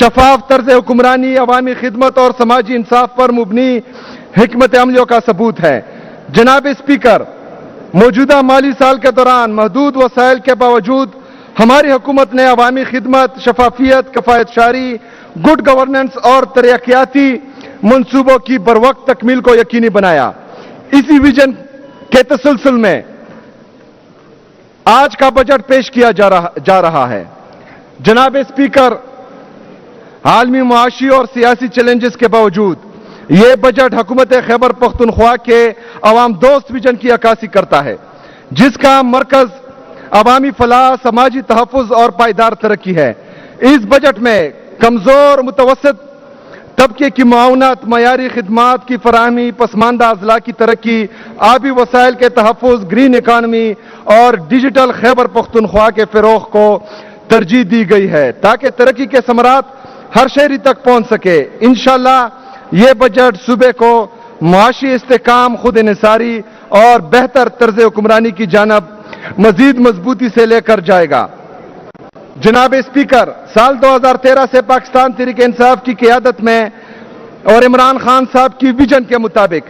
شفاف طرز حکمرانی، عوامی خدمت اور سماجی انصاف پر مبنی حکمت عملیوں کا ثبوت ہے۔ جناب اسپیکر، موجودہ مالی سال کے دوران محدود وسائل کے باوجود ہماری حکومت نے عوامی خدمت، شفافیت، کفایت شاری، گڈ گورننس اور ترقیاتی منصوبوں کی بروقت تکمیل کو یقینی بنایا۔ اسی ویژن کے تسلسل میں آج کا بجٹ پیش کیا جا رہا ہے۔ جناب اسپیکر، عالمی معاشی اور سیاسی چیلنجز کے باوجود یہ بجٹ حکومت خیبر پختونخوا کے عوام دوست ویژن کی عکاسی کرتا ہے، جس کا مرکز عوامی فلاح، سماجی تحفظ اور پائیدار ترقی ہے۔ اس بجٹ میں کمزور متوسط طبقے کی معاونت، معیاری خدمات کی فراہمی، پسماندہ اضلاع کی ترقی، آبی وسائل کے تحفظ، گرین اکانومی اور ڈیجیٹل خیبر پختونخوا کے فروغ کو ترجیح دی گئی ہے تاکہ ترقی کے ثمرات ہر شہری تک پہنچ سکے۔ انشاءاللہ یہ بجٹ صوبے کو معاشی استحکام، خود انحصاری اور بہتر طرز حکمرانی کی جانب مزید مضبوطی سے لے کر جائے گا۔ جناب اسپیکر، سال 2013 سے پاکستان تحریک انصاف کی قیادت میں اور عمران خان صاحب کی ویژن کے مطابق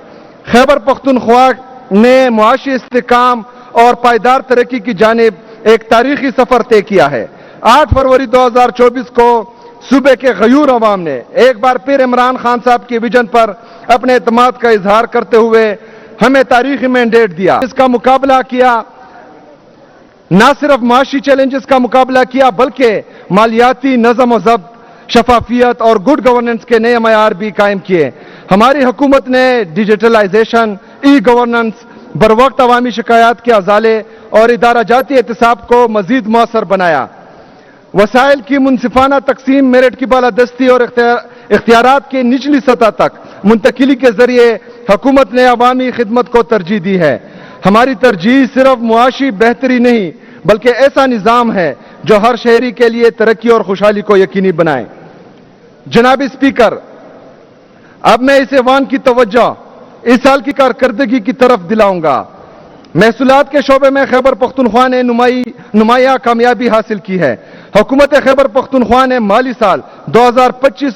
خیبر پختونخوا نے معاشی استحکام اور پائیدار ترقی کی جانب ایک تاریخی سفر طے کیا ہے۔ 8 فروری 2024 کو صوبے کے غیور عوام نے ایک بار پھر عمران خان صاحب کی ویژن پر اپنے اعتماد کا اظہار کرتے ہوئے ہمیں تاریخی مینڈیٹ دیا۔ اس کا مقابلہ کیا، نہ صرف معاشی چیلنجز کا مقابلہ کیا بلکہ مالیاتی نظم و ضبط، شفافیت اور گڈ گورننس کے نئے معیار بھی قائم کیے۔ ہماری حکومت نے ڈیجیٹلائزیشن، ای گورننس، بروقت عوامی شکایات کے ازالے اور ادارہ جاتی احتساب کو مزید مؤثر بنایا۔ وسائل کی منصفانہ تقسیم، میرٹ کی بالادستی اور اختیارات کی نچلی سطح تک منتقلی کے ذریعے حکومت نے عوامی خدمت کو ترجیح دی ہے۔ ہماری ترجیح صرف معاشی بہتری نہیں بلکہ ایسا نظام ہے جو ہر شہری کے لیے ترقی اور خوشحالی کو یقینی بنائے۔ جناب اسپیکر، اب میں اس ایوان کی توجہ اس سال کی کارکردگی کی طرف دلاؤں گا۔ محصولات کے شعبے میں خیبر پختونخوا نے نمایاں کامیابی حاصل کی ہے۔ حکومت خیبر پختونخوا نے مالی سال 2025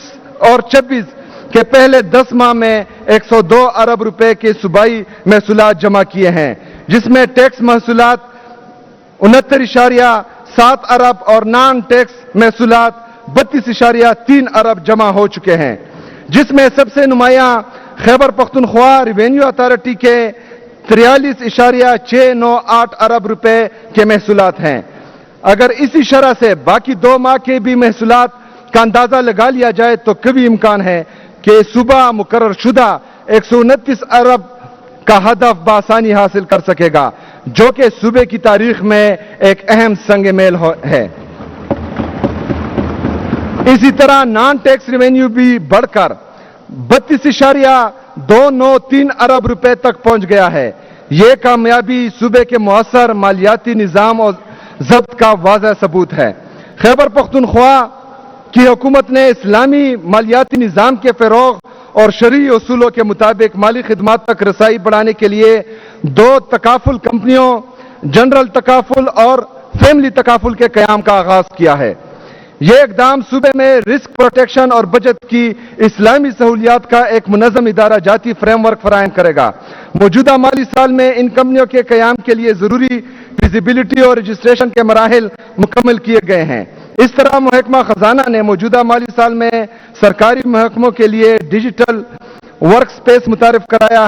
اور 26 کے پہلے 10 ماہ میں 102 ارب روپے کے صوبائی محصولات جمع کیے ہیں، جس میں ٹیکس محصولات 69.7 ارب اور نان ٹیکس محصولات 32.3 ارب جمع ہو چکے ہیں، جس میں سب سے نمایاں خیبر پختونخوا ریونیو اتھارٹی کے 43.698 ارب روپے کے محصولات ہیں۔ اگر اسی شرح سے باقی 2 ماہ کے بھی محصولات کا اندازہ لگا لیا جائے تو کبھی امکان ہے کہ صوبہ مقرر شدہ 129 ارب کا ہدف بآسانی حاصل کر سکے گا، جو کہ صوبے کی تاریخ میں ایک اہم سنگ میل ہے۔ اسی طرح نان ٹیکس ریونیو بھی بڑھ کر 32.293 ارب روپے تک پہنچ گیا ہے۔ یہ کامیابی صوبے کے مؤثر مالیاتی نظام اور ضبط کا واضح ثبوت ہے۔ خیبر پختونخوا کی حکومت نے اسلامی مالیاتی نظام کے فروغ اور شرعی اصولوں کے مطابق مالی خدمات تک رسائی بڑھانے کے لیے 2 تکافل کمپنیوں، جنرل تکافل اور فیملی تکافل کے قیام کا آغاز کیا ہے۔ یہ اقدام صوبے میں رسک پروٹیکشن اور بچت کی اسلامی سہولیات کا ایک منظم ادارہ جاتی فریم ورک فراہم کرے گا۔ موجودہ مالی سال میں ان کمپنیوں کے قیام کے لیے ضروری فیزیبلٹی اور رجسٹریشن کے مراحل مکمل کیے گئے ہیں۔ اس طرح محکمہ خزانہ نے موجودہ مالی سال میں سرکاری محکموں کے لیے ڈیجیٹل ورک سپیس متعارف کرایا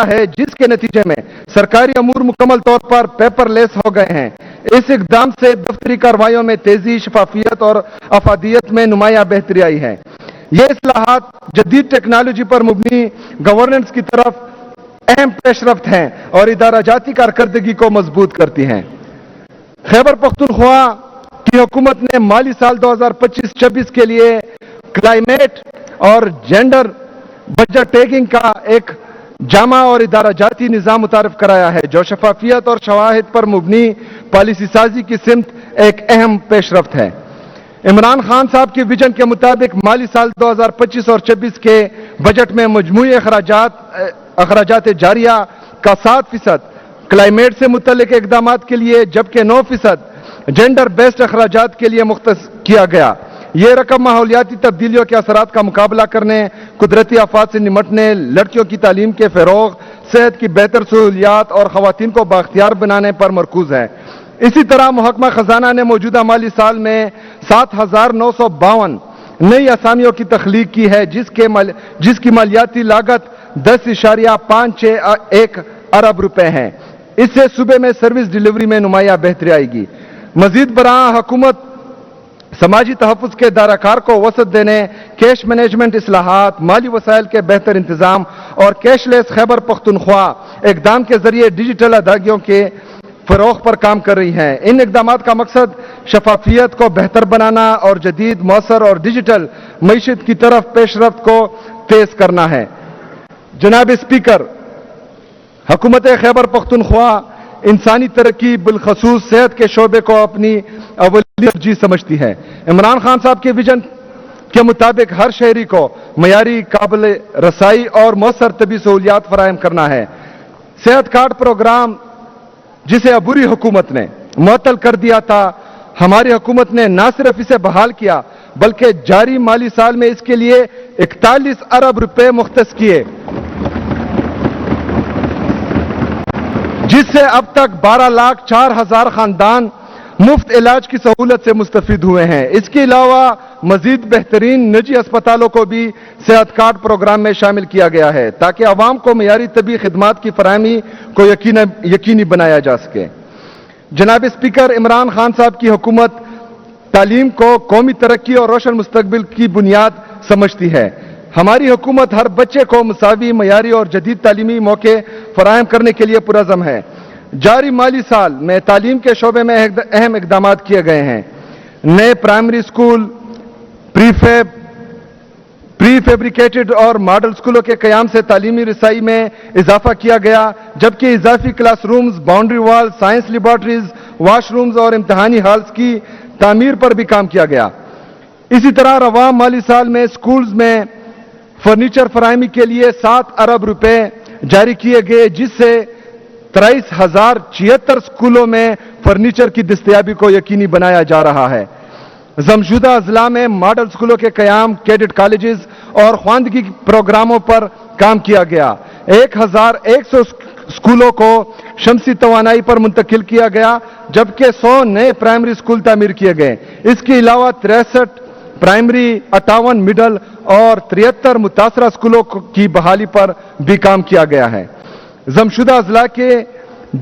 ہے، جس کے نتیجے میں سرکاری امور مکمل طور پر پیپر لیس ہو گئے ہیں۔ اس اقدام سے دفتری کارروائیوں میں تیزی، شفافیت اور افادیت میں نمایاں بہتری آئی ہے۔ یہ اصلاحات جدید ٹیکنالوجی پر مبنی گورننس کی طرف اہم پیش رفت ہیں اور ادارہ جاتی کارکردگی کو مضبوط کرتی ہیں۔ خیبر پختونخوا کی حکومت نے مالی سال 2025-26 کے لیے کلائمیٹ اور جینڈر بجٹ ٹیگنگ کا ایک جامع اور ادارہ جاتی نظام متعارف کرایا ہے، جو شفافیت اور شواہد پر مبنی پالیسی سازی کی سمت ایک اہم پیش رفت ہے۔ عمران خان صاحب کی ویژن کے مطابق مالی سال 2025 اور 26 کے بجٹ میں مجموعی اخراجات جاریہ کا 7% کلائمیٹ سے متعلق اقدامات کے لیے جبکہ 9% جینڈر بیسڈ اخراجات کے لیے مختص کیا گیا۔ یہ رقم ماحولیاتی تبدیلیوں کے اثرات کا مقابلہ کرنے، قدرتی آفات سے نمٹنے، لڑکیوں کی تعلیم کے فروغ، صحت کی بہتر سہولیات اور خواتین کو بااختیار بنانے پر مرکوز ہے۔ اسی طرح محکمہ خزانہ نے موجودہ مالی سال میں 7,952 نئی اسامیوں کی تخلیق کی ہے، جس کی مالیاتی لاگت 10.561 ارب روپے ہیں۔ اس سے صوبے میں سروس ڈیلیوری میں نمایاں بہتری آئے گی۔ مزید برآں حکومت سماجی تحفظ کے دائرہ کار کو وسعت دینے، کیش مینجمنٹ اصلاحات، مالی وسائل کے بہتر انتظام اور کیش لیس خیبر پختونخوا اقدام کے ذریعے ڈیجیٹل ادائیگیوں کے فروغ پر کام کر رہی ہیں۔ ان اقدامات کا مقصد شفافیت کو بہتر بنانا اور جدید، مؤثر اور ڈیجیٹل معیشت کی طرف پیش رفت کو تیز کرنا ہے۔ جناب اسپیکر، حکومت خیبر پختونخوا انسانی ترقی بالخصوص صحت کے شعبے کو اپنی اولی ترجیح سمجھتی ہے۔ عمران خان صاحب کے ویژن کے مطابق ہر شہری کو معیاری، قابل رسائی اور مؤثر طبی سہولیات فراہم کرنا ہے۔ صحت کارڈ پروگرام جسے عبوری حکومت نے معطل کر دیا تھا، ہماری حکومت نے نہ صرف اسے بحال کیا بلکہ جاری مالی سال میں اس کے لیے 41 ارب روپے مختص کیے، جس سے اب تک 12,04,000 خاندان مفت علاج کی سہولت سے مستفید ہوئے ہیں۔ اس کے علاوہ مزید بہترین نجی اسپتالوں کو بھی صحت کارڈ پروگرام میں شامل کیا گیا ہے تاکہ عوام کو معیاری طبی خدمات کی فراہمی کو یقینی بنایا جا سکے۔ جناب اسپیکر، عمران خان صاحب کی حکومت تعلیم کو قومی ترقی اور روشن مستقبل کی بنیاد سمجھتی ہے۔ ہماری حکومت ہر بچے کو مساوی، معیاری اور جدید تعلیمی موقع فراہم کرنے کے لیے پرعزم ہے۔ جاری مالی سال میں تعلیم کے شعبے میں اہم اقدامات کیے گئے ہیں۔ نئے پرائمری اسکول، پری فیبریکیٹڈ اور ماڈل اسکولوں کے قیام سے تعلیمی رسائی میں اضافہ کیا گیا، جبکہ اضافی کلاس رومز، باؤنڈری وال، سائنس لیبارٹریز، واش رومز اور امتحانی ہالز کی تعمیر پر بھی کام کیا گیا۔ اسی طرح رواں مالی سال میں اسکولز میں فرنیچر فراہمی کے لیے 7 ارب روپے جاری کیے گئے، جس سے 23,076 اسکولوں میں فرنیچر کی دستیابی کو یقینی بنایا جا رہا ہے۔ ضمشدہ اضلاع میں ماڈل اسکولوں کے قیام، کیڈٹ کالجز اور خواندگی پروگراموں پر کام کیا گیا۔ 1,100 اسکولوں کو شمسی توانائی پر منتقل کیا گیا، جبکہ 100 نئے پرائمری اسکول تعمیر کیے گئے۔ اس کے علاوہ 63 پرائمری، 58 مڈل اور 73 متاثرہ اسکولوں کی بحالی پر بھی کام کیا گیا ہے۔ ضمشدہ اضلاع کے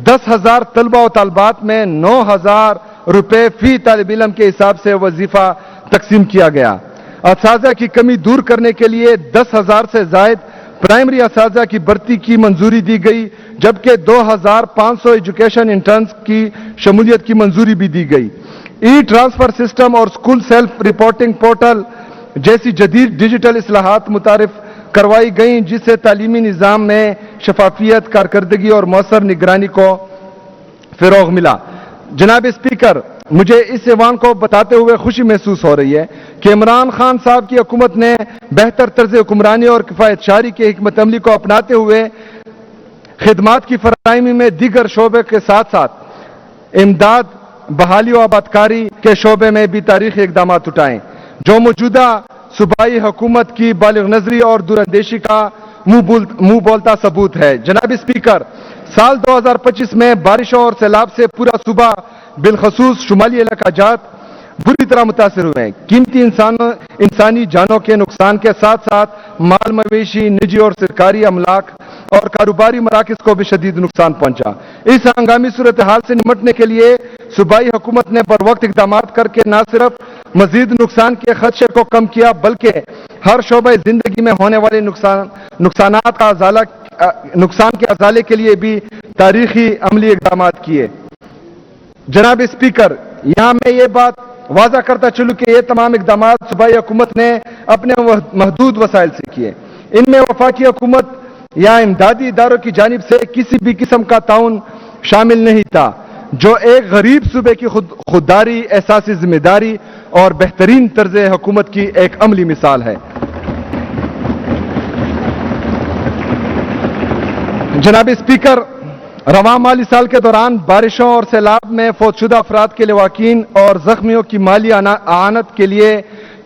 10,000 طلبہ و طالبات میں 9,000 روپے فی طالب علم کے حساب سے وظیفہ تقسیم کیا گیا۔ اساتذہ کی کمی دور کرنے کے لیے 10,000 سے زائد پرائمری اساتذہ کی بھرتی کی منظوری دی گئی، جبکہ 2,500 ایجوکیشن انٹرنز کی شمولیت کی منظوری بھی دی گئی۔ ای ٹرانسفر سسٹم اور اسکول سیلف رپورٹنگ پورٹل جیسی جدید ڈیجیٹل اصلاحات متعارف کروائی گئیں، جس سے تعلیمی نظام میں شفافیت، کارکردگی اور مؤثر نگرانی کو فروغ ملا۔ جناب اسپیکر، مجھے اس ایوان کو بتاتے ہوئے خوشی محسوس ہو رہی ہے کہ عمران خان صاحب کی حکومت نے بہتر طرز حکمرانی اور کفایت شعاری کی حکمت عملی کو اپناتے ہوئے خدمات کی فراہمی میں دیگر شعبے کے ساتھ ساتھ امداد، بحالی و آبادکاری کے شعبے میں بھی تاریخی اقدامات اٹھائیں، جو موجودہ صوبائی حکومت کی بالغ نظری اور دوراندیشی کا منہ بولتا ثبوت ہے۔ جناب اسپیکر، سال 2025 میں بارشوں اور سیلاب سے پورا صوبہ بالخصوص شمالی علاقہ جات بری طرح متاثر ہوئے ہیں۔ قیمتی انسانی جانوں کے نقصان کے ساتھ ساتھ مال مویشی، نجی اور سرکاری املاک اور کاروباری مراکز کو بھی شدید نقصان پہنچا۔ اس ہنگامی صورتحال سے نمٹنے کے لیے صوبائی حکومت نے بروقت اقدامات کر کے نہ صرف مزید نقصان کے خدشے کو کم کیا بلکہ ہر شعبہ زندگی میں ہونے والے نقصان کے ازالے کے لیے بھی تاریخی عملی اقدامات کیے۔ جناب اسپیکر، یہاں میں یہ بات واضح کرتا چلوں کہ یہ تمام اقدامات صوبائی حکومت نے اپنے محدود وسائل سے کیے۔ ان میں وفاقی حکومت یا امدادی اداروں کی جانب سے کسی بھی قسم کا تعاون شامل نہیں تھا، جو ایک غریب صوبے کی خودداری، احساس ذمہ داری اور بہترین طرز حکومت کی ایک عملی مثال ہے۔ جناب اسپیکر، رواں مالی سال کے دوران بارشوں اور سیلاب میں فوت شدہ افراد کے لواحقین اور زخمیوں کی مالی اعانت کے لیے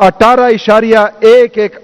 18.11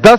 10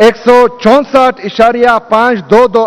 164.522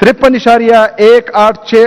53.186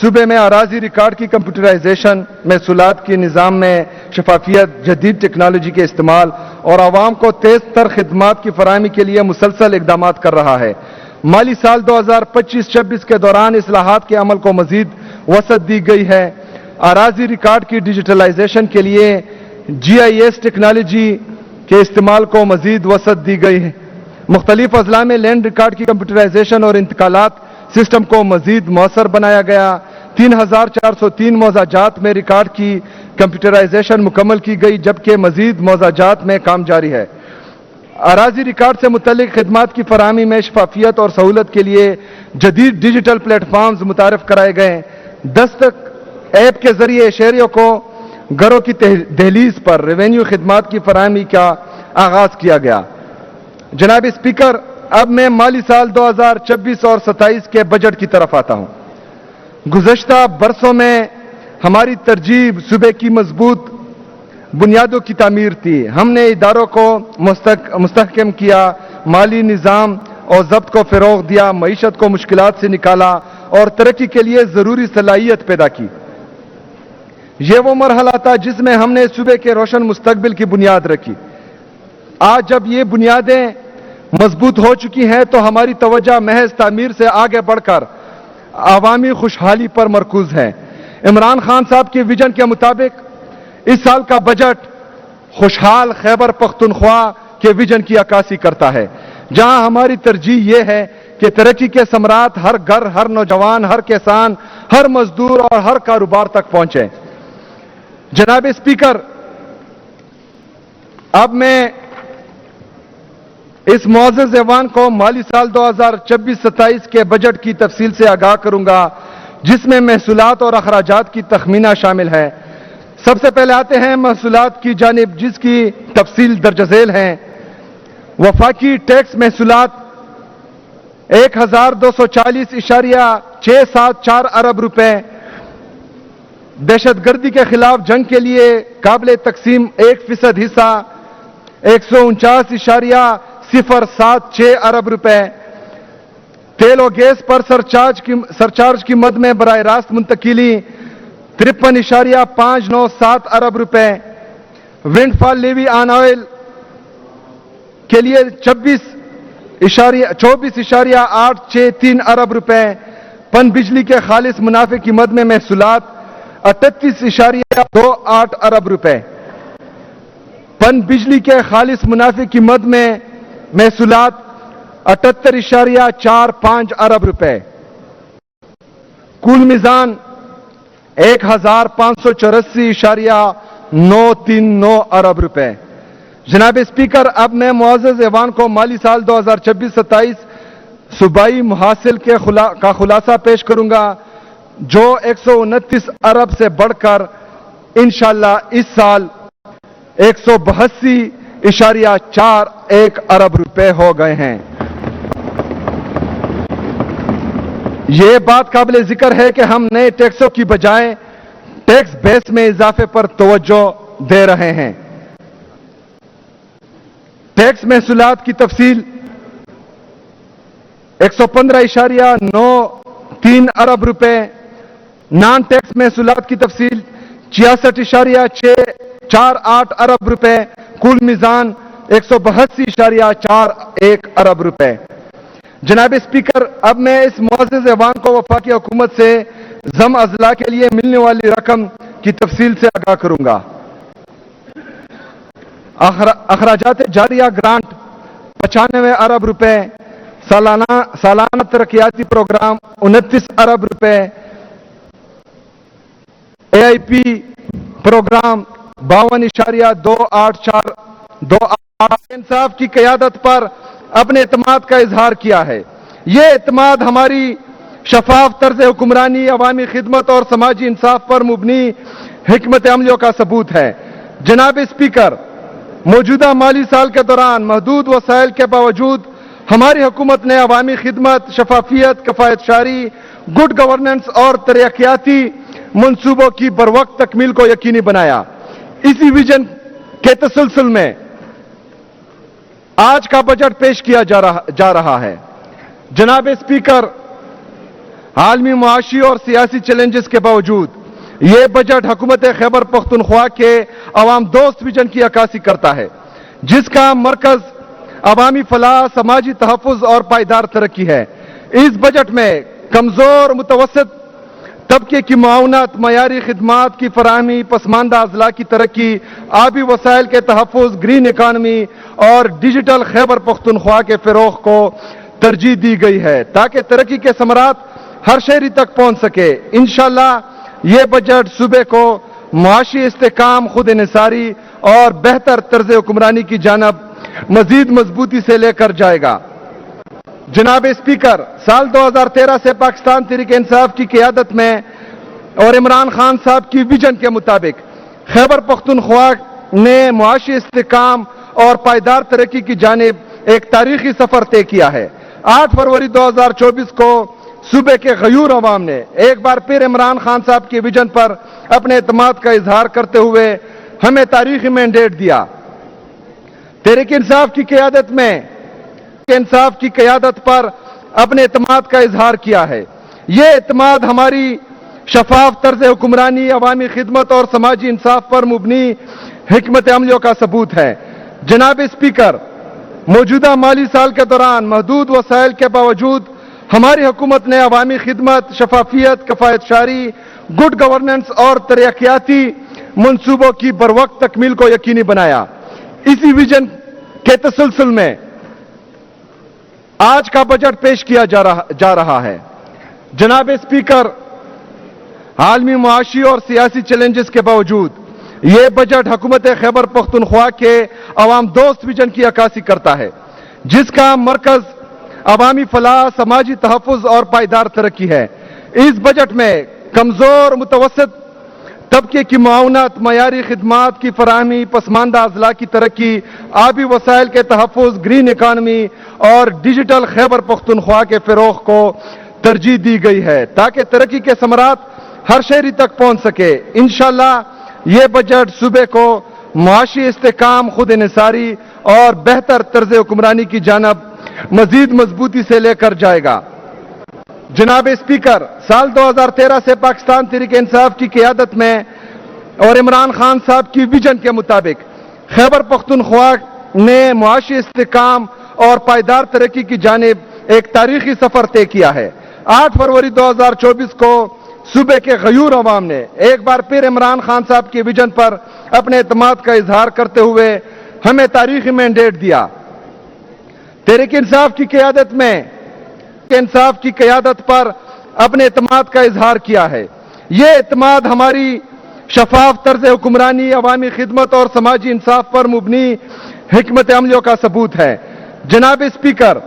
صوبے میں اراضی ریکارڈ کی کمپیوٹرائزیشن، محصولات کی نظام میں شفافیت، جدید ٹیکنالوجی کے استعمال اور عوام کو تیز تر خدمات کی فراہمی کے لیے مسلسل اقدامات کر رہا ہے۔ مالی سال 2025-26 کے دوران اصلاحات کے عمل کو مزید وسعت دی گئی ہے۔ اراضی ریکارڈ کی ڈیجیٹلائزیشن کے لیے GIS ٹیکنالوجی کے استعمال کو مزید وسعت دی گئی ہے۔ مختلف اضلاع میں لینڈ ریکارڈ کی کمپیوٹرائزیشن اور انتقالات سسٹم کو مزید مؤثر بنایا گیا۔ 3403 موضاعات میں ریکارڈ کی کمپیوٹرائزیشن مکمل کی گئی، جبکہ مزید موضاعات میں کام جاری ہے۔ اراضی ریکارڈ سے متعلق خدمات کی فراہمی میں شفافیت اور سہولت کے لیے جدید ڈیجیٹل پلیٹ فارمز متعارف کرائے گئے۔ دستک ایپ کے ذریعے شہریوں کو گھروں کی دہلیز پر ریونیو خدمات کی فراہمی کا آغاز کیا گیا۔ جناب اسپیکر، اب میں مالی سال 2026 اور 27 کے بجٹ کی طرف آتا ہوں۔ گزشتہ برسوں میں ہماری ترجیح صوبے کی مضبوط بنیادوں کی تعمیر تھی۔ ہم نے اداروں کو مستحکم کیا، مالی نظام اور ضبط کو فروغ دیا، معیشت کو مشکلات سے نکالا اور ترقی کے لیے ضروری صلاحیت پیدا کی۔ یہ وہ مرحلہ تھا جس میں ہم نے صوبے کے روشن مستقبل کی بنیاد رکھی۔ آج جب یہ بنیادیں مضبوط ہو چکی ہیں تو ہماری توجہ محض تعمیر سے آگے بڑھ کر عوامی خوشحالی پر مرکوز ہے۔ عمران خان صاحب کے ویژن کے مطابق اس سال کا بجٹ خوشحال خیبر پختونخوا کے ویژن کی عکاسی کرتا ہے، جہاں ہماری ترجیح یہ ہے کہ ترقی کے ثمرات ہر گھر، ہر نوجوان، ہر کسان، ہر مزدور اور ہر کاروبار تک پہنچے۔ جناب اسپیکر، اب میں اس معزز ایوان کو مالی سال 2026-27 کے بجٹ کی تفصیل سے آگاہ کروں گا، جس میں محصولات اور اخراجات کی تخمینہ شامل ہے۔ سب سے پہلے آتے ہیں محصولات کی جانب، جس کی تفصیل درج ذیل ہے۔ وفاقی ٹیکس محصولات 1240.674 ارب روپے، دہشت گردی کے خلاف جنگ کے لیے قابل تقسیم 1% حصہ 149.076 ارب روپے، تیل و گیس پر سرچارج کی مد میں براہ راست منتقلی 53.597 ارب روپے، ونڈ فال لیوی آن آئل کے لیے 24.863 ارب روپے، پن بجلی کے خالص منافع کی مد میں محصولات 38.28 ارب روپے، پن بجلی کے خالص منافع کی مد میں محصولات 78.45 ارب روپے، کل میزان 1584.939 ارب روپے۔ جناب اسپیکر، اب میں معزز ایوان کو مالی سال 2026-27 صوبائی محاصل کا خلاصہ پیش کروں گا، جو 129 ارب سے بڑھ کر انشاءاللہ اس سال 182.41 ارب روپے ہو گئے ہیں۔ یہ بات قابل ذکر ہے کہ ہم نئے ٹیکسوں کی بجائے ٹیکس بیس میں اضافے پر توجہ دے رہے ہیں۔ ٹیکس محصولات کی تفصیل 115.93 ارب روپے، نان ٹیکس محصولات کی تفصیل 66.648 ارب روپے، کل میزان 182.41 ارب روپے۔ جناب اسپیکر، اب میں اس معزز ایوان کو وفاقی حکومت سے ضم اضلاع کے لیے ملنے والی رقم کی تفصیل سے آگاہ کروں گا۔ اخراجات جاریہ گرانٹ 95 ارب روپے، سالانہ ترقیاتی پروگرام 29 ارب روپے، AIP پروگرام 52.284 انصاف کی قیادت پر اپنے اعتماد کا اظہار کیا ہے۔ یہ اعتماد ہماری شفاف طرز حکمرانی، عوامی خدمت اور سماجی انصاف پر مبنی حکمت عملیوں کا ثبوت ہے۔ جناب اسپیکر، موجودہ مالی سال کے دوران محدود وسائل کے باوجود ہماری حکومت نے عوامی خدمت، شفافیت، کفایت شاری، گڈ گورننس اور ترقیاتی منصوبوں کی بروقت تکمیل کو یقینی بنایا۔ اسی ویژن کے تسلسل میں آج کا بجٹ پیش کیا جا رہا ہے۔ جناب اسپیکر، عالمی معاشی اور سیاسی چیلنجز کے باوجود یہ بجٹ حکومت خیبر پختونخوا کے عوام دوست ویژن کی عکاسی کرتا ہے، جس کا مرکز عوامی فلاح، سماجی تحفظ اور پائیدار ترقی ہے۔ اس بجٹ میں کمزور متوسط طبقے کی معاونت، معیاری خدمات کی فراہمی، پسماندہ اضلاع کی ترقی، آبی وسائل کے تحفظ، گرین اکانومی اور ڈیجیٹل خیبر پختونخوا کے فروغ کو ترجیح دی گئی ہے تاکہ ترقی کے ثمرات ہر شہری تک پہنچ سکے۔ انشاءاللہ یہ بجٹ صوبے کو معاشی استحکام، خود انحصاری اور بہتر طرز حکمرانی کی جانب مزید مضبوطی سے لے کر جائے گا۔ جناب اسپیکر، سال 2013 سے پاکستان تحریک انصاف کی قیادت میں اور عمران خان صاحب کی ویژن کے مطابق خیبر پختونخوا نے معاشی استحکام اور پائیدار ترقی کی جانب ایک تاریخی سفر طے کیا ہے۔ 8 فروری 2024 کو صوبے کے غیور عوام نے ایک بار پھر عمران خان صاحب کی ویژن پر اپنے اعتماد کا اظہار کرتے ہوئے ہمیں تاریخی مینڈیٹ دیا۔ تحریک انصاف کی قیادت پر اپنے اعتماد کا اظہار کیا ہے۔ یہ اعتماد ہماری شفاف طرز حکمرانی، عوامی خدمت اور سماجی انصاف پر مبنی حکمت عملیوں کا ثبوت ہے۔ جناب اسپیکر، موجودہ مالی سال کے دوران محدود وسائل کے باوجود ہماری حکومت نے عوامی خدمت، شفافیت، کفایت شاری، گڈ گورننس اور ترقیاتی منصوبوں کی بروقت تکمیل کو یقینی بنایا۔ اسی ویژن کے تسلسل میں آج کا بجٹ پیش کیا جا رہا ہے۔ جناب اسپیکر، عالمی معاشی اور سیاسی چیلنجز کے باوجود یہ بجٹ حکومت خیبر پختونخوا کے عوام دوست ویژن کی عکاسی کرتا ہے، جس کا مرکز عوامی فلاح، سماجی تحفظ اور پائیدار ترقی ہے۔ اس بجٹ میں کمزور متوسط طبقے کی معاونت، معیاری خدمات کی فراہمی، پسماندہ اضلاع کی ترقی، آبی وسائل کے تحفظ، گرین اکانومی اور ڈیجیٹل خیبر پختونخوا کے فروغ کو ترجیح دی گئی ہے تاکہ ترقی کے ثمرات ہر شہری تک پہنچ سکے۔ انشاءاللہ یہ بجٹ صوبے کو معاشی استحکام، خود انحصاری اور بہتر طرز حکمرانی کی جانب مزید مضبوطی سے لے کر جائے گا۔ جناب اسپیکر، سال 2013 سے پاکستان تحریک انصاف کی قیادت میں اور عمران خان صاحب کی ویژن کے مطابق خیبر پختونخوا نے معاشی استحکام اور پائیدار ترقی کی جانب ایک تاریخی سفر طے کیا ہے۔ 8 فروری 2024 کو صوبے کے غیور عوام نے ایک بار پھر عمران خان صاحب کی ویژن پر اپنے اعتماد کا اظہار کرتے ہوئے ہمیں تاریخی مینڈیٹ دیا۔ تحریک انصاف کی قیادت پر اپنے اعتماد کا اظہار کیا ہے۔ یہ اعتماد ہماری شفاف طرز حکمرانی، عوامی خدمت اور سماجی انصاف پر مبنی حکمت عملیوں کا ثبوت ہے۔ جناب اسپیکر،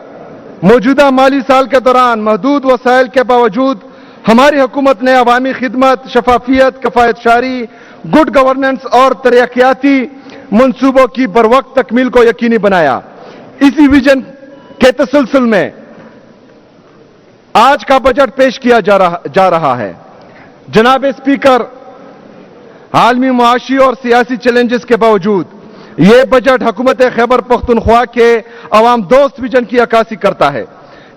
موجودہ مالی سال کے دوران محدود وسائل کے باوجود ہماری حکومت نے عوامی خدمت، شفافیت، کفایت شاری، گڈ گورننس اور ترقیاتی منصوبوں کی بروقت تکمیل کو یقینی بنایا۔ اسی ویژن کے تسلسل میں آج کا بجٹ پیش کیا جا رہا ہے۔ جناب اسپیکر، عالمی معاشی اور سیاسی چیلنجز کے باوجود یہ بجٹ حکومت خیبر پختونخوا کے عوام دوست ویژن کی عکاسی کرتا ہے،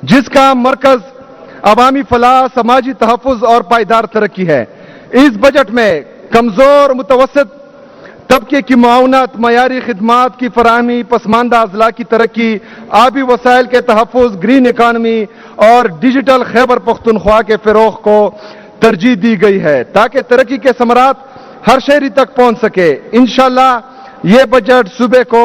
جس کا مرکز عوامی فلاح، سماجی تحفظ اور پائیدار ترقی ہے۔ اس بجٹ میں کمزور متوسط طبقے کی معاونت، معیاری خدمات کی فراہمی، پسماندہ اضلاع کی ترقی، آبی وسائل کے تحفظ، گرین اکانومی اور ڈیجیٹل خیبر پختونخوا کے فروغ کو ترجیح دی گئی ہے تاکہ ترقی کے ثمرات ہر شہری تک پہنچ سکے۔ انشاءاللہ یہ بجٹ صوبے کو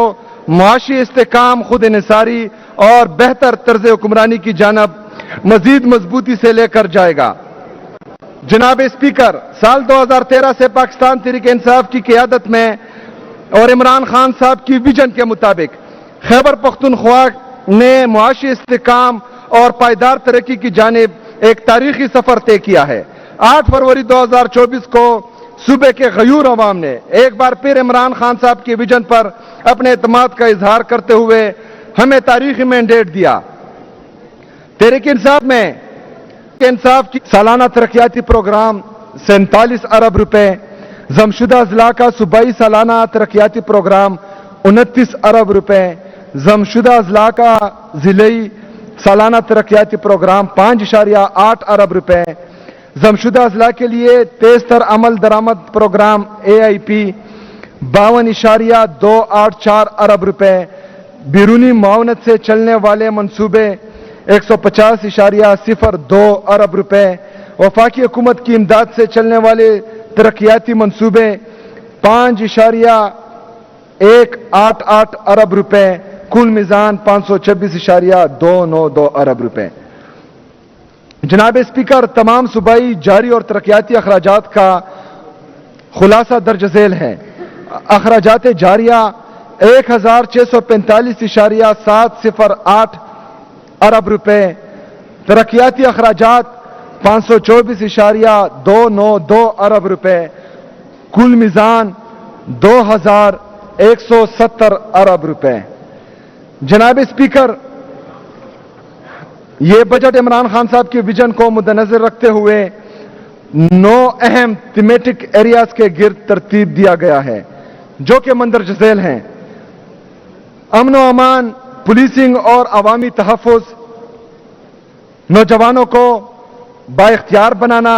معاشی استحکام، خود انحصاری اور بہتر طرز حکمرانی کی جانب مزید مضبوطی سے لے کر جائے گا۔ جناب اسپیکر، سال 2013 سے پاکستان تحریک انصاف کی قیادت میں اور عمران خان صاحب کی ویژن کے مطابق خیبر پختونخوا نے معاشی استحکام اور پائیدار ترقی کی جانب ایک تاریخی سفر طے کیا ہے۔ 8 فروری 2024 کو صوبے کے غیور عوام نے ایک بار پھر عمران خان صاحب کی ویژن پر اپنے اعتماد کا اظہار کرتے ہوئے ہمیں تاریخی مینڈیٹ دیا۔ تحریک انصاف کی سالانہ ترقیاتی پروگرام 47 ارب روپے، ضمشدہ اضلاع کا صوبائی سالانہ ترقیاتی پروگرام 29 ارب روپے، ضمشدہ اضلاع کا ضلعی سالانہ ترقیاتی پروگرام 5.8 ارب روپے، ضمشدہ اضلاع کے لیے تیز تر عمل درآمد پروگرام AIP 52.284 ارب روپے، بیرونی معاونت سے چلنے والے منصوبے 150.02 ارب روپے، وفاقی حکومت کی امداد سے چلنے والے ترقیاتی منصوبے 5.188 ارب روپے، کل میزان 526.292 ارب روپے۔ جناب اسپیکر، تمام صوبائی جاری اور ترقیاتی اخراجات کا خلاصہ درج ذیل ہے۔ اخراجات جاریہ 1645.708 ارب روپے، ترقیاتی اخراجات 524.292 ارب روپے، کل میزان 2170 ارب روپے۔ جناب اسپیکر، یہ بجٹ عمران خان صاحب کے ویژن کو مدنظر رکھتے ہوئے 9 اہم تھیمیٹک ایریاز کے گرد ترتیب دیا گیا ہے، جو کہ مندرجہ ذیل ہیں: امن و امان، پولیسنگ اور عوامی تحفظ، نوجوانوں کو بااختیار بنانا،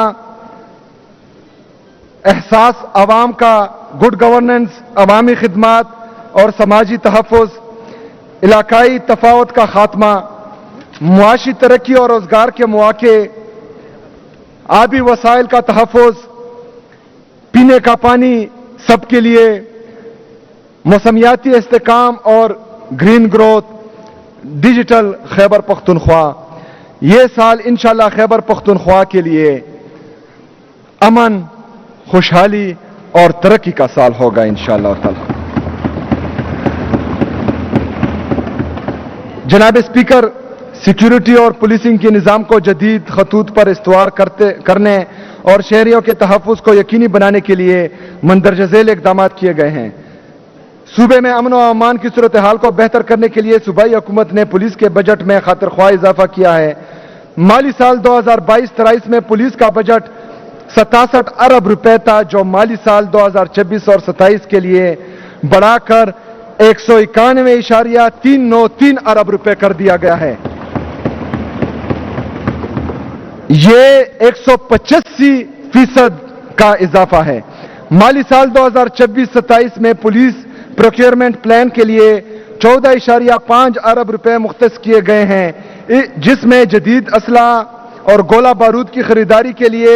احساس عوام کا، گڈ گورننس، عوامی خدمات اور سماجی تحفظ، علاقائی تفاوت کا خاتمہ، معاشی ترقی اور روزگار کے مواقع، آبی وسائل کا تحفظ، پینے کا پانی سب کے لیے، موسمیاتی استحکام اور green growth, digital Khyber Pakhtunkhwa. یہ سال انشاءاللہ خیبر پختونخوا کے لیے امن، خوشحالی اور ترقی کا سال ہوگا انشاءاللہ تعالی۔ جناب اسپیکر، سیکیورٹی اور پولیسنگ کے نظام کو جدید خطوط پر استوار کرنے اور شہریوں کے تحفظ کو یقینی بنانے کے لیے مندرجہ ذیل اقدامات کیے گئے ہیں۔ صوبے میں امن و امان کی صورتحال کو بہتر کرنے کے لیے صوبائی حکومت نے پولیس کے بجٹ میں خاطر خواہ اضافہ کیا ہے۔ مالی سال 2022-23 میں پولیس کا بجٹ 67 ارب روپے تھا، جو مالی سال 2026 اور 27 کے لیے بڑھا کر 191.393 ارب روپے کر دیا گیا ہے۔ یہ 185% کا اضافہ ہے۔ مالی سال 2026-27 میں پولیس پروکیورمنٹ پلان کے لیے 14.5 ارب روپے مختص کیے گئے ہیں، جس میں جدید اسلحہ اور گولہ بارود کی خریداری کے لیے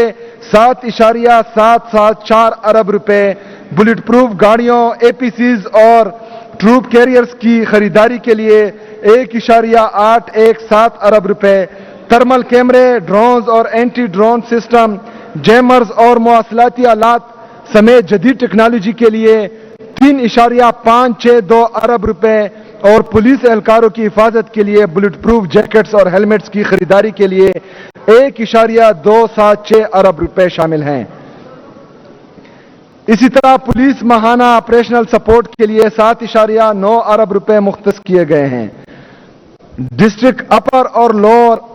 7.774 ارب روپے، بلٹ پروف گاڑیوں، APCs اور ٹروپ کیریئرز کی خریداری کے لیے 1.817 ارب روپے، تھرمل کیمرے، ڈرونز اور اینٹی ڈرون سسٹم، جیمرز اور مواصلاتی آلات سمیت جدید ٹیکنالوجی کے لیے 3.562 ارب روپے اور پولیس اہلکاروں کی حفاظت کے لیے بلٹ پروف جیکٹس اور ہیلمٹس کی خریداری کے لیے 1.276 ارب روپے شامل ہیں۔ اسی طرح پولیس ماہانہ آپریشنل سپورٹ کے لیے 7.9 ارب روپے مختص کیے گئے ہیں۔ ڈسٹرکٹ اپر اور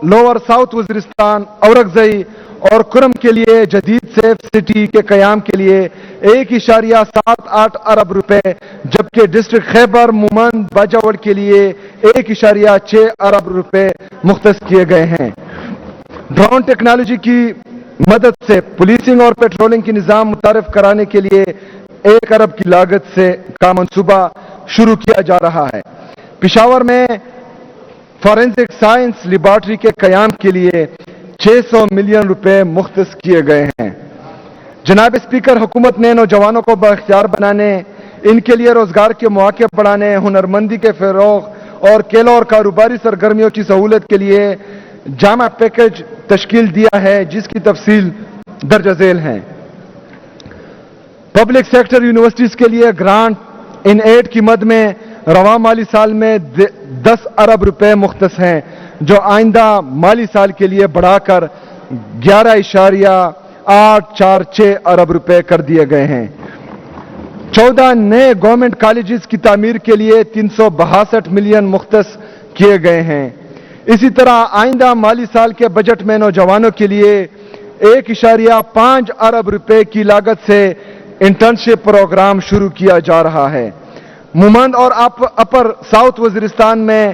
لوور ساؤتھ وزیرستان، اورکزئی اور کرم کے لیے جدید سیف سٹی کے قیام کے لیے 1.78 ارب روپے، جبکہ ڈسٹرکٹ خیبر مومند باجاوڑ کے لیے 1.6 ارب روپے مختص کیے گئے ہیں۔ ڈرون ٹیکنالوجی کی مدد سے پولیسنگ اور پیٹرولنگ کی نظام متعارف کرانے کے لیے 1 ارب کی لاگت کا منصوبہ شروع کیا جا رہا ہے۔ پشاور میں فورینسک سائنس لیبارٹری کے قیام کے لیے 600 ملین روپے مختص کیے گئے ہیں۔ جناب اسپیکر، حکومت نے نوجوانوں کو بااختیار بنانے، ان کے لیے روزگار کے مواقع بڑھانے، ہنرمندی کے فروغ اور کھیلوں اور کاروباری سرگرمیوں کی سہولت کے لیے جامع پیکج تشکیل دیا ہے، جس کی تفصیل درج ذیل ہیں۔ پبلک سیکٹر یونیورسٹیز کے لیے گرانٹ ان ایڈ کی مد میں رواں مالی سال میں 10 ارب روپے مختص ہیں، جو آئندہ مالی سال کے لیے بڑھا کر 11.846 ارب روپے کر دیے گئے ہیں۔ 14 نئے گورنمنٹ کالجز کی تعمیر کے لیے 362 ملین مختص کیے گئے ہیں۔ اسی طرح آئندہ مالی سال کے بجٹ میں نوجوانوں کے لیے 1.5 ارب روپے کی لاگت سے انٹرنشپ پروگرام شروع کیا جا رہا ہے۔ مومند اور اپر ساؤتھ وزیرستان میں